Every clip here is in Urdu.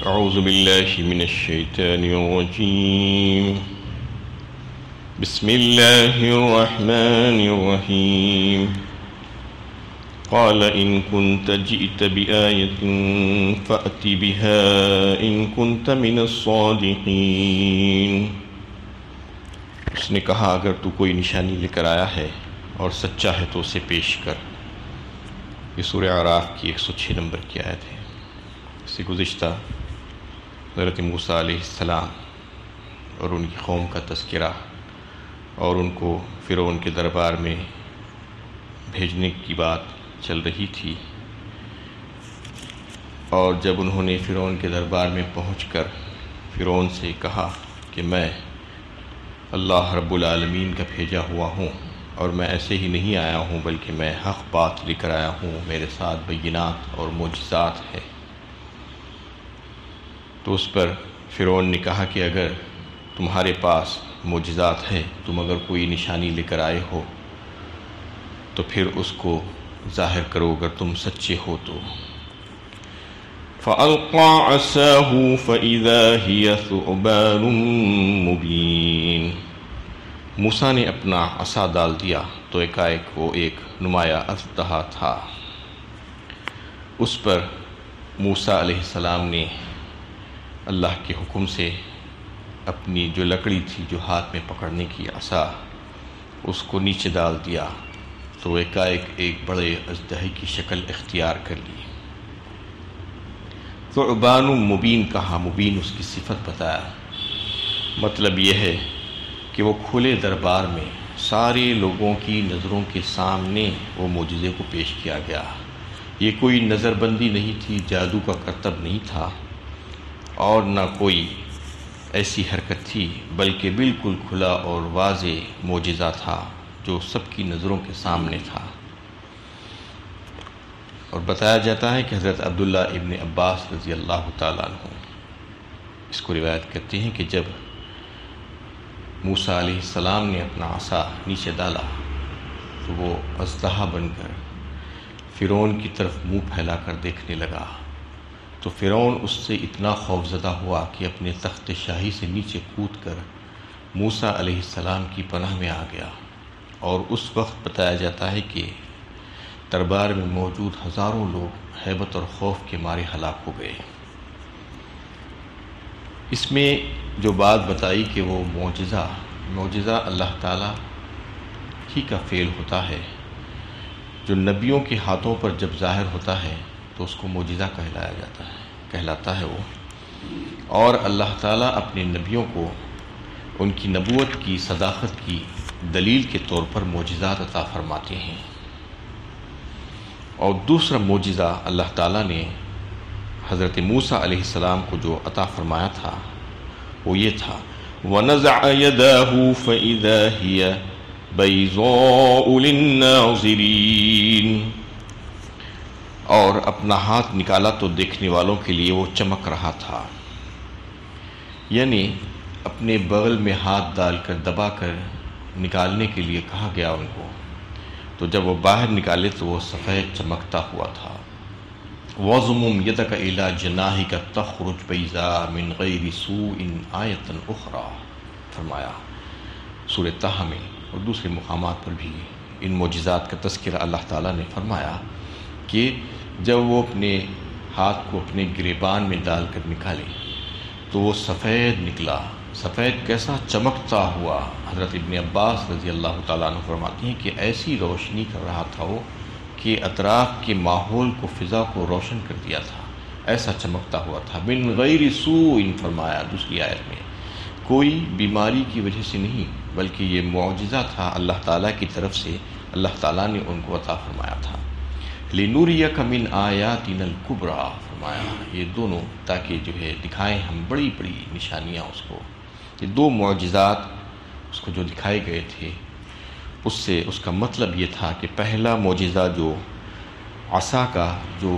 أعوذ بالله من الشيطان الرجيم. بسم الله الرحمن الرحيم. قال إن كنت جئت بآية فأت بها إن كنت من الصادقين. اس نے کہا اگر تو کوئی نشانی لے کر آیا ہے اور سچا ہے تو اسے پیش کر. یہ سورہ اعراف کی 106 نمبر کی آیت ہے. اس سے گزشتہ حضرت موسیٰ علیہ السلام اور ان کی قوم کا تذکرہ اور ان کو فرعون کے دربار میں بھیجنے کی بات چل رہی تھی، اور جب انہوں نے فرعون کے دربار میں پہنچ کر فرعون سے کہا کہ میں اللہ رب العالمین کا بھیجا ہوا ہوں اور میں ایسے ہی نہیں آیا ہوں بلکہ میں حق بات لے کر آیا ہوں، میرے ساتھ بینات اور معجزات ہے، تو اس پر فرعون نے کہا کہ اگر تمہارے پاس معجزات ہے، تم اگر کوئی نشانی لے کر آئے ہو تو پھر اس کو ظاہر کرو اگر تم سچے ہو تو. فَأَلْقَى عَصَاهُ فَإِذَا هِيَ ثُعْبَانٌ مُبِينٌ. موسیٰ نے اپنا عصا ڈال دیا تو ایک وہ ایک نمایاں اژدہا تھا. اس پر موسیٰ علیہ السلام نے اللہ کے حکم سے اپنی جو لکڑی تھی جو ہاتھ میں پکڑنے کی عصا، اس کو نیچے ڈال دیا تو ایک بڑے اژدہے کی شکل اختیار کر لی. ثعبان مبین کہا، مبین اس کی صفت بتایا. مطلب یہ ہے کہ وہ کھلے دربار میں سارے لوگوں کی نظروں کے سامنے وہ معجزے کو پیش کیا گیا. یہ کوئی نظر بندی نہیں تھی، جادو کا کرتب نہیں تھا اور نہ کوئی ایسی حرکت تھی، بلکہ بالکل کھلا اور واضح معجزہ تھا جو سب کی نظروں کے سامنے تھا. اور بتایا جاتا ہے کہ حضرت عبداللہ ابن عباس رضی اللہ تعالیٰ عنہ اس کو روایت کرتے ہیں کہ جب موسیٰ علیہ السلام نے اپنا عصا نیچے ڈالا تو وہ اژدہا بن کر فرعون کی طرف منہ پھیلا کر دیکھنے لگا. تو فرعون اس سے اتنا خوفزدہ ہوا کہ اپنے تخت شاہی سے نیچے کود کر موسیٰ علیہ السلام کی پناہ میں آ گیا. اور اس وقت بتایا جاتا ہے کہ دربار میں موجود ہزاروں لوگ ہیبت اور خوف کے مارے ہلاک ہو گئے. اس میں جو بات بتائی کہ وہ معجزہ اللہ تعالیٰ ہی کا فعل ہوتا ہے، جو نبیوں کے ہاتھوں پر جب ظاہر ہوتا ہے تو اس کو معجزہ کہلاتا ہے وہ. اور اللہ تعالیٰ اپنے نبیوں کو ان کی نبوت کی صداقت کی دلیل کے طور پر معجزات عطا فرماتے ہیں. اور دوسرا معجزہ اللہ تعالیٰ نے حضرت موسیٰ علیہ السلام کو جو عطا فرمایا تھا وہ یہ تھا وَنَزَعَ يَدَاهُ فَإِذَا هِيَ بَيْضَاءُ لِلنَّاظِرِينَ. اور اپنا ہاتھ نکالا تو دیکھنے والوں کے لیے وہ چمک رہا تھا. یعنی اپنے بغل میں ہاتھ ڈال کر دبا کر نکالنے کے لیے کہا گیا ان کو، تو جب وہ باہر نکالے تو وہ سفید چمکتا ہوا تھا. وَضْمُمْ يَدَكَ إِلَى جَنَاحِكَ تَخْرُجْ بَيْضَاءَ مِنْ غَيْرِ سُوءٍ آیَةً أُخْرَى فرمایا سورہ طٰہٰ میں. اور دوسرے مقامات پر بھی ان معجزات کا تذکرہ اللہ تعالیٰ نے فرمایا کہ جب وہ اپنے ہاتھ کو اپنے گریبان میں ڈال کر نکالے تو وہ سفید نکلا. سفید کیسا؟ چمکتا ہوا. حضرت ابن عباس رضی اللہ تعالیٰ عنہ فرماتے ہیں کہ ایسی روشنی کر رہا تھا وہ کہ اطراف کے ماحول کو، فضا کو روشن کر دیا تھا. ایسا چمکتا ہوا تھا. من غیر سوء فرمایا دوسری آیت میں، کوئی بیماری کی وجہ سے نہیں بلکہ یہ معجزہ تھا اللہ تعالیٰ کی طرف سے، اللہ تعالیٰ نے ان کو عطا فرمایا تھا. لِنُرِيَكَ مِنْ آيَاتِنَا الْكُبْرَى فرمایا یہ دونوں تاکہ جو ہے دکھائیں ہم بڑی بڑی نشانیاں اس کو. یہ دو معجزات اس کو جو دکھائے گئے تھے اس کا مطلب یہ تھا کہ پہلا معجزہ جو عصا کا جو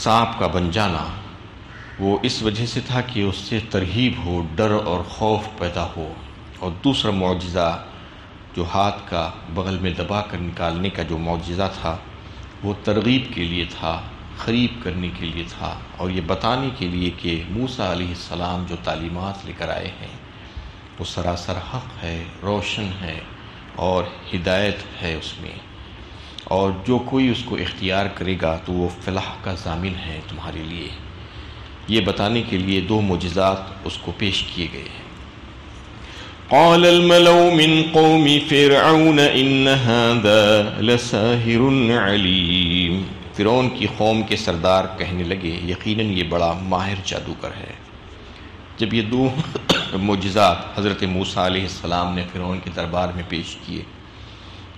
سانپ کا بن جانا، وہ اس وجہ سے تھا کہ اس سے ترہیب ہو، ڈر اور خوف پیدا ہو. اور دوسرا معجزہ جو ہاتھ کا بغل میں دبا کر نکالنے کا جو معجزہ تھا وہ ترغیب کے لیے تھا، قریب کرنے کے لیے تھا اور یہ بتانے کے لیے کہ موسیٰ علیہ السلام جو تعلیمات لے کر آئے ہیں وہ سراسر حق ہے، روشن ہے اور ہدایت ہے اس میں، اور جو کوئی اس کو اختیار کرے گا تو وہ فلاح کا ضامن ہے تمہارے لیے۔ یہ بتانے کے لیے 2 معجزات اس کو پیش کیے گئے ہیں۔ قال الملأ من قوم فرعون ان هذا لساحر علیم، فرعون کی قوم کے سردار کہنے لگے یقیناً یہ بڑا ماہر جادوگر ہے۔ جب یہ 2 معجزات حضرت موسیٰ علیہ السلام نے فرعون کے دربار میں پیش کیے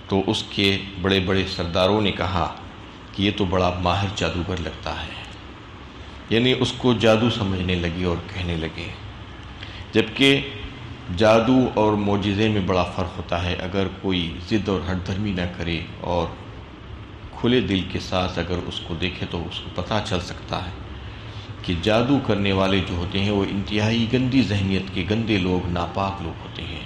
تو اس کے بڑے بڑے سرداروں نے کہا کہ یہ تو بڑا ماہر جادوگر لگتا ہے، یعنی اس کو جادو سمجھنے لگے اور کہنے لگے، جبکہ جادو اور معجزے میں بڑا فرق ہوتا ہے۔ اگر کوئی ضد اور ہٹ دھرمی نہ کرے اور کھلے دل کے ساتھ اگر اس کو دیکھے تو اس کو پتہ چل سکتا ہے کہ جادو کرنے والے جو ہوتے ہیں وہ انتہائی گندی ذہنیت کے گندے لوگ، ناپاک لوگ ہوتے ہیں،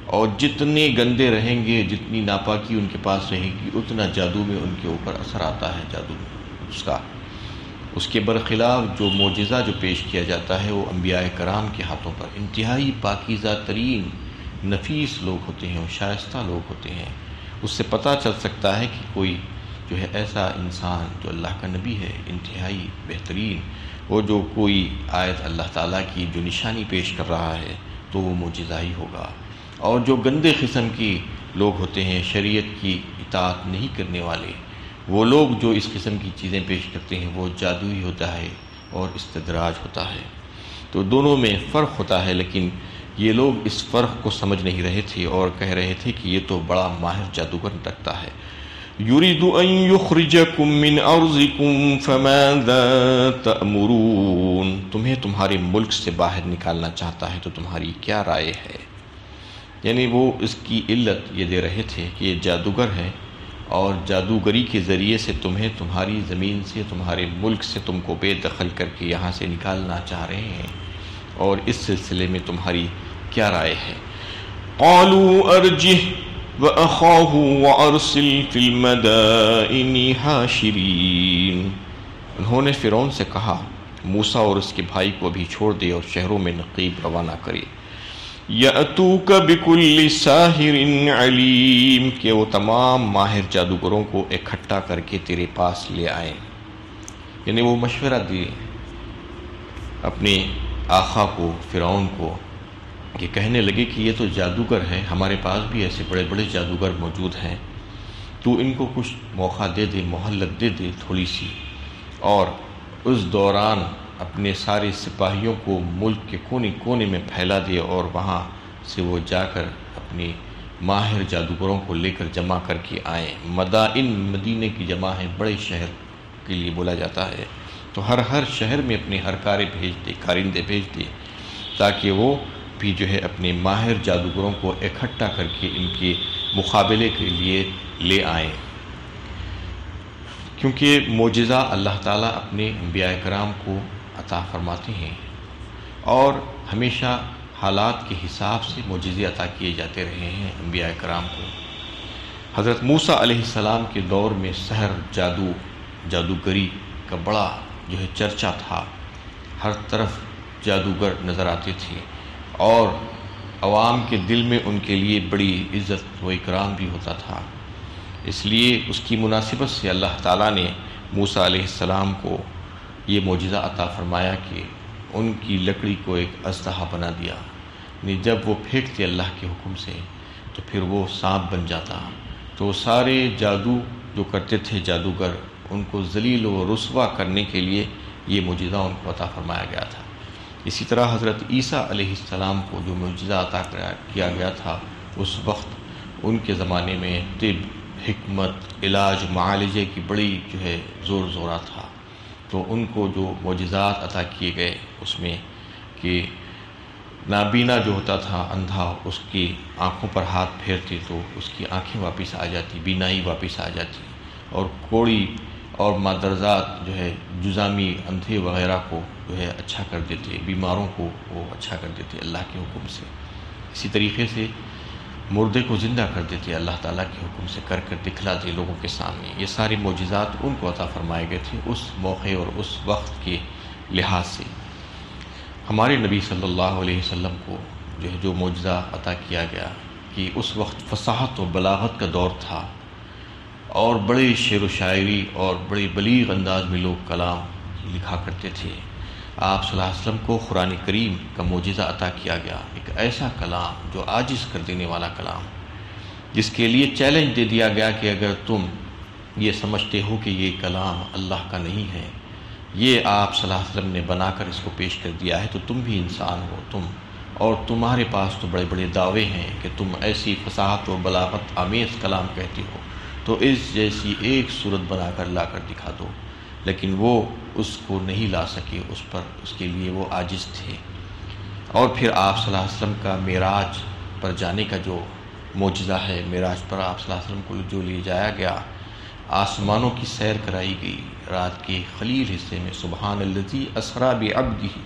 اور جتنے گندے رہیں گے، جتنی ناپاکی ان کے پاس رہے گی، اتنا جادو میں ان کے اوپر اثر آتا ہے جادو اس کا۔ اس کے برخلاف جو معجزہ جو پیش کیا جاتا ہے وہ انبیاء کرام کے ہاتھوں پر انتہائی پاکیزہ ترین نفیس لوگ ہوتے ہیں اور شائستہ لوگ ہوتے ہیں، اس سے پتہ چل سکتا ہے کہ کوئی جو ہے ایسا انسان جو اللہ کا نبی ہے، انتہائی بہترین، وہ جو کوئی آیت اللہ تعالیٰ کی جو نشانی پیش کر رہا ہے تو وہ معجزہ ہی ہوگا۔ اور جو گندے قسم کی لوگ ہوتے ہیں، شریعت کی اطاعت نہیں کرنے والے، وہ لوگ جو اس قسم کی چیزیں پیش کرتے ہیں وہ جادو ہی ہوتا ہے اور استدراج ہوتا ہے۔ تو دونوں میں فرق ہوتا ہے، لیکن یہ لوگ اس فرق کو سمجھ نہیں رہے تھے اور کہہ رہے تھے کہ یہ تو بڑا ماہر جادوگر لگتا ہے۔ یرید ان یخرجکم من ارضکم فماذا تأمرون، تمہیں تمہارے ملک سے باہر نکالنا چاہتا ہے تو تمہاری کیا رائے ہے؟ یعنی وہ اس کی علت یہ دے رہے تھے کہ یہ جادوگر ہے اور جادوگری کے ذریعے سے تمہیں تمہاری زمین سے، تمہارے ملک سے تم کو بے دخل کر کے یہاں سے نکالنا چاہ رہے ہیں، اور اس سلسلے میں تمہاری کیا رائے ہے؟ قالوا ارجہ وَأَخَاهُ وَأَرْسِلْ فِي الْمَدَائِنِ حَاشِرِينَ، انہوں نے فرعون سے کہا موسیٰ اور اس کے بھائی کو بھی چھوڑ دے اور شہروں میں نقیب روانہ کرے، يَأْتُوكَ بِكُلِّ سَاحِرٍ عَلِيمٍ، کہ وہ تمام ماہر جادوگروں کو اکٹھا کر کے تیرے پاس لے آئیں۔ یعنی وہ مشورہ دیے اپنے آقا کو، فرعون کو، کہ کہنے لگے کہ یہ تو جادوگر ہے، ہمارے پاس بھی ایسے بڑے بڑے جادوگر موجود ہیں، تو ان کو کچھ موقع دے دے، مہلت دے دے تھوڑی سی، اور اس دوران اپنے سارے سپاہیوں کو ملک کے کونے کونے میں پھیلا دے اور وہاں سے وہ جا کر اپنے ماہر جادوگروں کو لے کر جمع کر کے آئیں۔ مدائن مدینے کی جمع ہے، بڑے شہر کے لیے بولا جاتا ہے، تو ہر شہر میں اپنے ہر کارندے بھیج دے تاکہ وہ بھی جو ہے اپنے ماہر جادوگروں کو اکٹھا کر کے ان کے مقابلے کے لیے لے آئیں، کیونکہ معجزہ اللہ تعالیٰ اپنے انبیاء کرام کو عطا فرماتے ہیں اور ہمیشہ حالات کے حساب سے معجزے عطا کیے جاتے رہے ہیں انبیاء کرام کو۔ حضرت موسیٰ علیہ السلام کے دور میں سحر، جادوگری کا بڑا جو ہے چرچا تھا، ہر طرف جادوگر نظر آتے تھے اور عوام کے دل میں ان کے لیے بڑی عزت و اکرام بھی ہوتا تھا۔ اس لیے اس کی مناسبت سے اللہ تعالیٰ نے موسیٰ علیہ السلام کو یہ معجزہ عطا فرمایا کہ ان کی لکڑی کو ایک اژدہا بنا دیا، یعنی جب وہ پھینکتے اللہ کے حکم سے تو پھر وہ سانپ بن جاتا۔ تو سارے جادو جو کرتے تھے جادوگر، ان کو ذلیل و رسوا کرنے کے لیے یہ معجزہ ان کو عطا فرمایا گیا تھا۔ اسی طرح حضرت عیسیٰ علیہ السلام کو جو معجزہ عطا کیا گیا تھا، اس وقت ان کے زمانے میں طب، حکمت، علاج، معالجے کی بڑی جو ہے زور زورہ تھا، تو ان کو جو معجزات عطا کیے گئے اس میں کہ نابینا جو ہوتا تھا، اندھا، اس کی آنکھوں پر ہاتھ پھیرتے تو اس کی آنکھیں واپس آ جاتی، بینائی واپس آ جاتی، اور کوڑی اور مادرزات جو ہے جزامی اندھے وغیرہ کو جو ہے اچھا کر دیتے، بیماروں کو وہ اچھا کر دیتے اللہ کے حکم سے۔ اسی طریقے سے مردے کو زندہ کر دیتے اللہ تعالیٰ کے حکم سے، کر دکھلاتے لوگوں کے سامنے۔ یہ ساری معجزات ان کو عطا فرمائے گئے تھے اس موقع اور اس وقت کے لحاظ سے۔ ہمارے نبی صلی اللہ علیہ وسلم کو جو معجزہ عطا کیا گیا کہ اس وقت فصاحت و بلاغت کا دور تھا، اور بڑے شعر و شاعری اور بڑے بلیغ انداز میں لوگ کلام لکھا کرتے تھے۔ آپ صلی اللہ علیہ وسلم کو قرآن کریم کا معجزہ عطا کیا گیا، ایک ایسا کلام جو عاجز کر دینے والا کلام، جس کے لیے چیلنج دے دیا گیا کہ اگر تم یہ سمجھتے ہو کہ یہ کلام اللہ کا نہیں ہے، یہ آپ صلی اللہ علیہ وسلم نے بنا کر اس کو پیش کر دیا ہے، تو تم بھی انسان ہو، اور تمہارے پاس تو بڑے بڑے دعوے ہیں کہ تم ایسی فصاحت و بلاغت آمیز کلام کہتے ہو، تو اس جیسی ایک صورت بنا کر لا کر دکھا دو۔ لیکن وہ اس کو نہیں لا سکے، اس کے لیے وہ عاجز تھے۔ اور پھر آپ صلی اللہ علیہ وسلم کا معراج پر جانے کا جو معجزہ ہے، معراج پر آپ صلی اللہ علیہ وسلم کو جو لے جایا گیا، آسمانوں کی سیر کرائی گئی رات کے خلیل حصے میں۔ سبحان الذی اسریٰ بعبدہ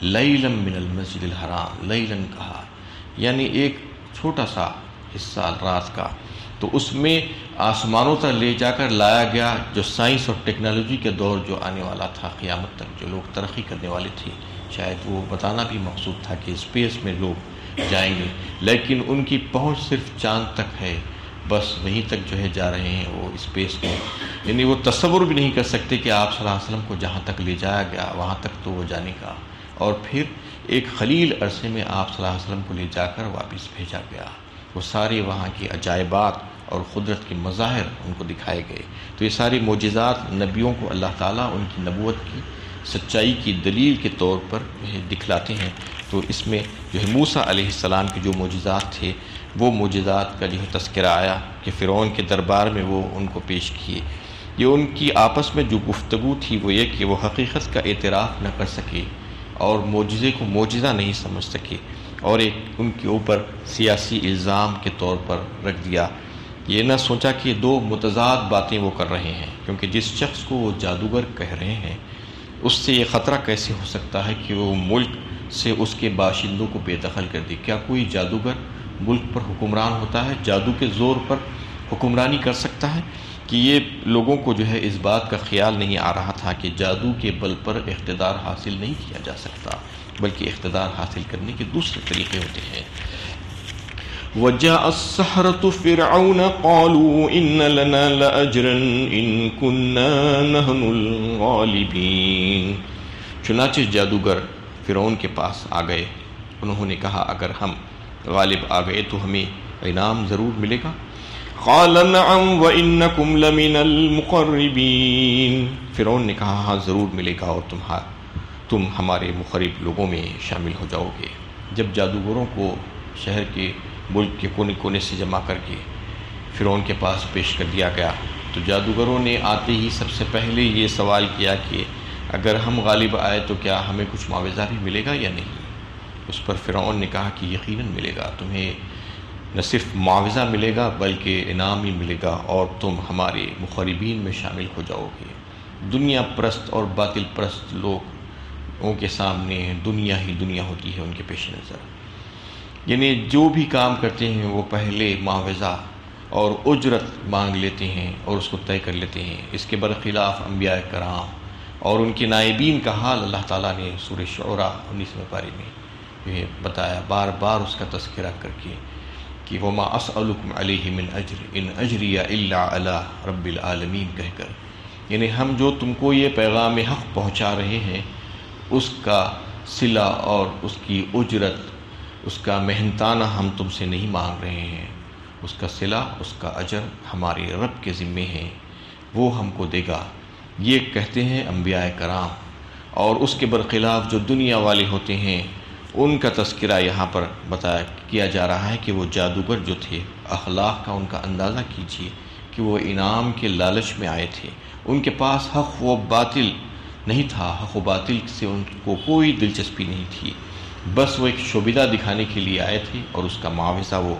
لیلا من المسجد الحرام، لیلا کہا یعنی ایک چھوٹا سا حصہ رات کا، تو اس میں آسمانوں تک لے جا کر لایا گیا۔ جو سائنس اور ٹیکنالوجی کے دور جو آنے والا تھا قیامت تک، جو لوگ ترقی کرنے والے تھے، شاید وہ بتانا بھی مقصود تھا کہ اسپیس میں لوگ جائیں گے، لیکن ان کی پہنچ صرف چاند تک ہے، بس وہیں تک جا رہے ہیں وہ اسپیس میں، یعنی وہ تصور بھی نہیں کر سکتے کہ آپ صلی اللہ علیہ وسلم کو جہاں تک لے جایا گیا وہاں تک تو وہ جانے کا، اور پھر ایک خلیل عرصے میں آپ صلی اللہ علیہ وسلم کو لے جا کر واپس بھیجا گیا۔ وہ سارے وہاں کی عجائبات اور قدرت کے مظاہر ان کو دکھائے گئے۔ تو یہ ساری معجزات نبیوں کو اللہ تعالیٰ ان کی نبوت کی سچائی کی دلیل کے طور پر دکھلاتے ہیں۔ تو اس میں موسیٰ علیہ السلام کے جو معجزات تھے، وہ معجزات کا تذکرہ آیا کہ فرعون کے دربار میں وہ ان کو پیش کیے۔ یہ ان کی آپس میں جو گفتگو تھی وہ یہ کہ وہ حقیقت کا اعتراف نہ کر سکے اور معجزے کو معجزہ نہیں سمجھ سکے، اور ایک ان کے اوپر سیاسی الزام کے طور پر رکھ دیا۔ یہ نہ سوچا کہ دو متضاد باتیں وہ کر رہے ہیں، کیونکہ جس شخص کو وہ جادوگر کہہ رہے ہیں اس سے یہ خطرہ کیسے ہو سکتا ہے کہ وہ ملک سے اس کے باشندوں کو بے دخل کر دے۔ کیا کوئی جادوگر ملک پر حکمران ہوتا ہے، جادو کے زور پر حکمرانی کر سکتا ہے؟ کہ یہ لوگوں کو اس بات کا خیال نہیں آ رہا تھا کہ جادو کے بل پر اقتدار حاصل نہیں کیا جا سکتا، بلکہ اقتدار حاصل کرنے کے دوسرے طریقے ہوتے ہیں۔ وَجَاءَ السَّحَرَةُ فِرْعَوْنَ قَالُوا إِنَّ لَنَا لَأَجْرًا إِن كُنَّا نَحْنُ الْغَالِبِينَ۔ چنانچہ جادوگر فرعون کے پاس آ گئے، انہوں نے کہا اگر ہم غالب آ گئے تو ہمیں انعام ضرور ملے گا۔ قَالَ نَعَمْ وَإِنَّكُمْ لَمِنَ الْمُقَرِّبِينَ۔ فرعون نے کہا ہاں ضرور ملے گا، اور تم ہمارے مقرب لوگوں میں شامل ہو جاؤ گے۔ جب جادوگروں کو شہر کے ملک کے کونے کونے سے جمع کر کے فرعون کے پاس پیش کر دیا گیا، تو جادوگروں نے آتے ہی سب سے پہلے یہ سوال کیا کہ اگر ہم غالب آئے تو کیا ہمیں کچھ معاوضہ بھی ملے گا یا نہیں؟ اس پر فرعون نے کہا کہ یقیناً ملے گا، تمہیں نہ صرف معاوضہ ملے گا بلکہ انعام بھی ملے گا، اور تم ہمارے مقربین میں شامل ہو جاؤ گے۔ دنیا پرست اور باطل پرست لوگوں کے سامنے دنیا ہی دنیا ہوتی ہے ان کے پیش نظر، یعنی جو بھی کام کرتے ہیں وہ پہلے معاوضہ اور اجرت مانگ لیتے ہیں اور اس کو طے کر لیتے ہیں۔ اس کے برخلاف انبیاء کرام اور ان کے نائبین کا حال اللہ تعالیٰ نے سورہ شعراء 19ویں پارے میں یہ بتایا، بار بار اس کا تذکرہ کر کے کہ وما اسألکم علیہ من اجر ان اجری الا علی رب العالمین کہہ کر، یعنی ہم جو تم کو یہ پیغام حق پہنچا رہے ہیں اس کا صلہ اور اس کی اجرت، اس کا محنتانہ ہم تم سے نہیں مانگ رہے ہیں، اس کا صلہ، اس کا اجر ہمارے رب کے ذمے ہے، وہ ہم کو دے گا، یہ کہتے ہیں انبیاء کرام۔ اور اس کے برخلاف جو دنیا والے ہوتے ہیں ان کا تذکرہ یہاں پر کیا جا رہا ہے کہ وہ جادوگر جو تھے، اخلاق کا ان کا اندازہ کیجیے کہ وہ انعام کے لالچ میں آئے تھے، ان کے پاس حق و باطل نہیں تھا، حق و باطل سے ان کو کوئی دلچسپی نہیں تھی، بس وہ ایک شوبدہ دکھانے کے لیے آئے تھے اور اس کا معاوضہ وہ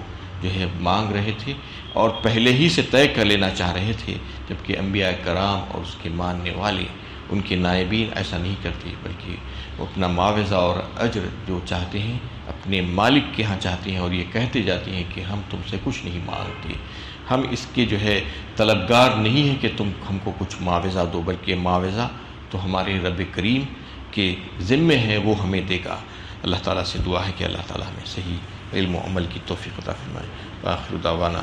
مانگ رہے تھے اور پہلے ہی سے طے کر لینا چاہ رہے تھے، جبکہ انبیاء کرام اور اس کے ماننے والے ان کے نائبین ایسا نہیں کرتے، بلکہ وہ اپنا معاوضہ اور اجر جو چاہتے ہیں اپنے اپنے مالک کے ہاں چاہتی ہیں اور یہ کہتے جاتی ہیں کہ ہم تم سے کچھ نہیں مانگتے، ہم اس کے جو ہے طلبگار نہیں ہیں کہ تم ہم کو کچھ معاوضہ دو، بلکہ معاوضہ تو ہمارے رب کریم کے ذمے ہے، وہ ہمیں دے گا۔ اللہ تعالیٰ سے دعا ہے کہ اللہ تعالیٰ ہمیں صحیح علم و عمل کی توفیق عطا فرمائے۔ وآخر دعوانا